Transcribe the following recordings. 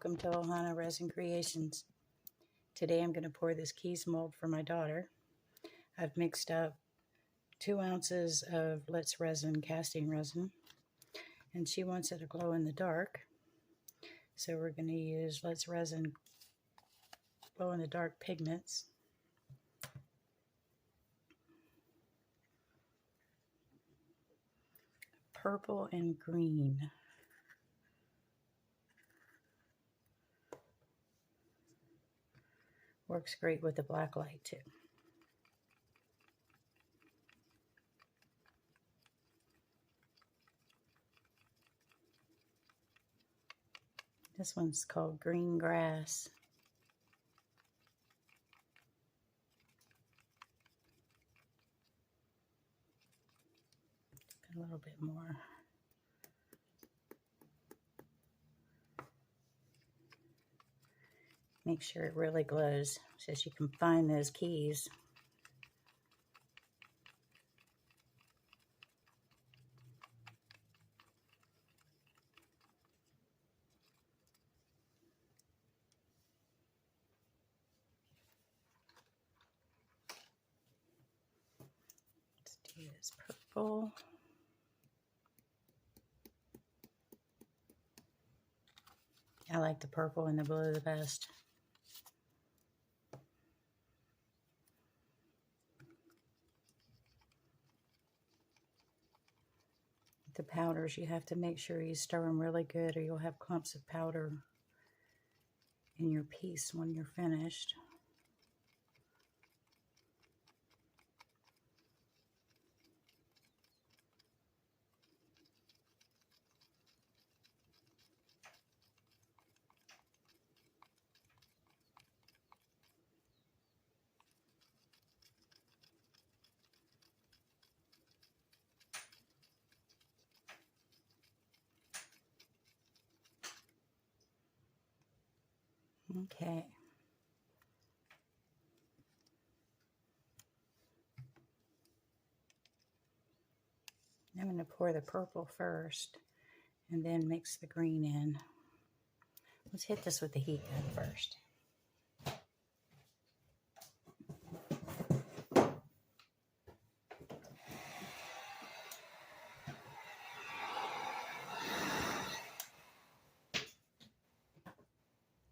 welcome to Ohana Resin Creations. Today I'm going to pour this keys mold for my daughter. I've mixed up 2 ounces of Let's Resin casting resin, and she wants it to glow in the dark. So we're going to use Let's Resin glow in the dark pigments. Purple and green. Works great with the black light too. This one's called Green Grass. A little bit more. Make sure it really glows so you can find those keys. Let's do this purple. I like the purple and the blue the best. The powders, you have to make sure you stir them really good or you'll have clumps of powder in your piece when you're finished. Okay. I'm going to pour the purple first and then mix the green in. Let's hit this with the heat gun first.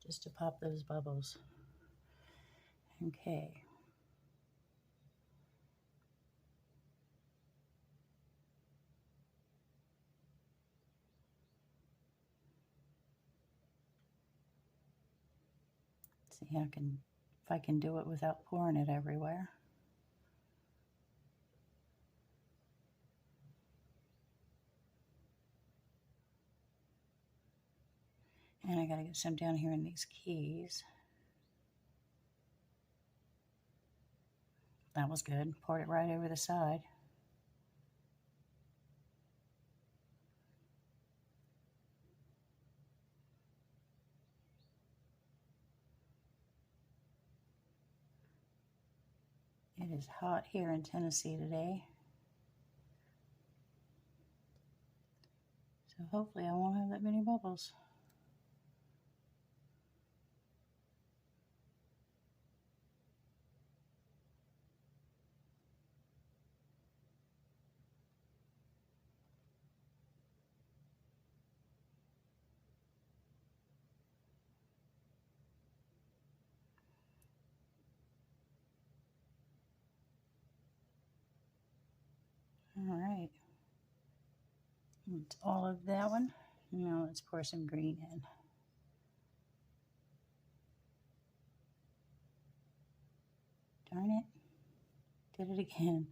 Just to pop those bubbles. Okay. See if I can do it without pouring it everywhere. And I gotta get some down here in these keys. That was good. Poured it right over the side. It is hot here in Tennessee today. So hopefully I won't have that many bubbles. All right. That's all of that one. Now let's pour some green in. Darn it. Did it again.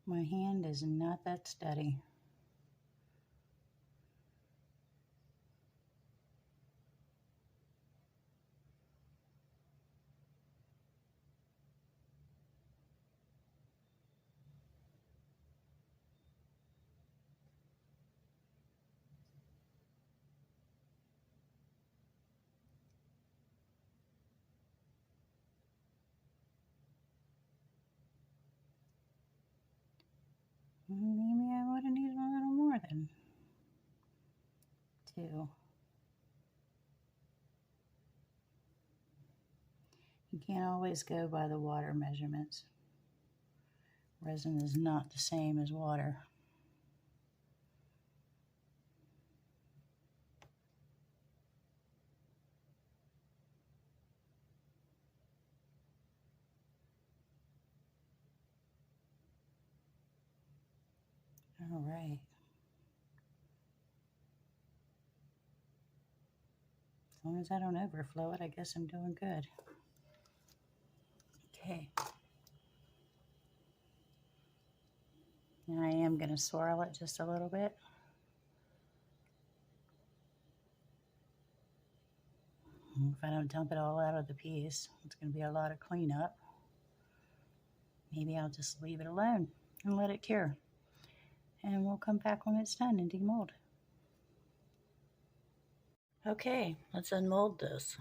My hand is not that steady. Maybe I would have needed a little more then. too. You can't always go by the water measurements. Resin is not the same as water. All right. As long as I don't overflow it, I guess I'm doing good. Okay. Now I am going to swirl it just a little bit. If I don't dump it all out of the piece, it's going to be a lot of cleanup. Maybe I'll just leave it alone and let it cure. And we'll come back when it's done and demold. Okay, let's unmold this.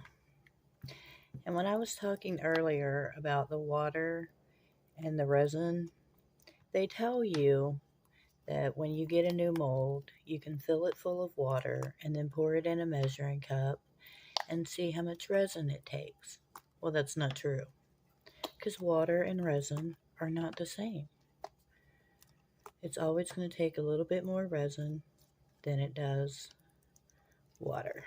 And when I was talking earlier about the water and the resin, they tell you that when you get a new mold, you can fill it full of water and then pour it in a measuring cup and see how much resin it takes. Well, that's not true, because water and resin are not the same. It's always going to take a little bit more resin than it does water.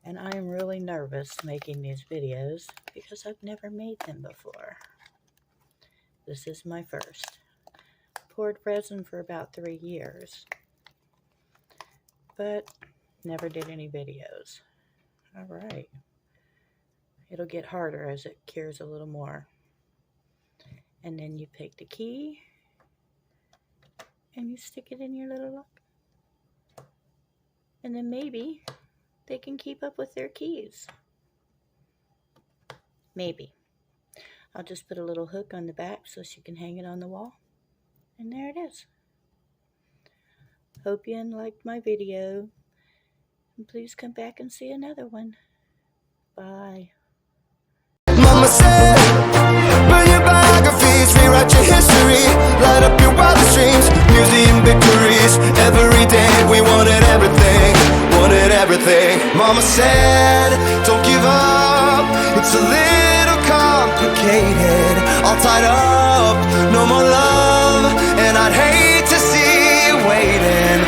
And I am really nervous making these videos because I've never made them before. This is my first. Poured resin for about 3 years, but never did any videos. All right. It'll get harder as it cures a little more. And then you pick the key and you stick it in your little lock. And then maybe they can keep up with their keys. Maybe. I'll just put a little hook on the back so she can hang it on the wall. And there it is. Hope you liked my video. And please come back and see another one. Bye. Mama said, burn your biographies, rewrite your history, light up your wildest dreams, museum victories. Every day we wanted everything, wanted everything. Mama said, don't give up, it's a little complicated, all tied up, no more love, and I'd hate to see you waiting.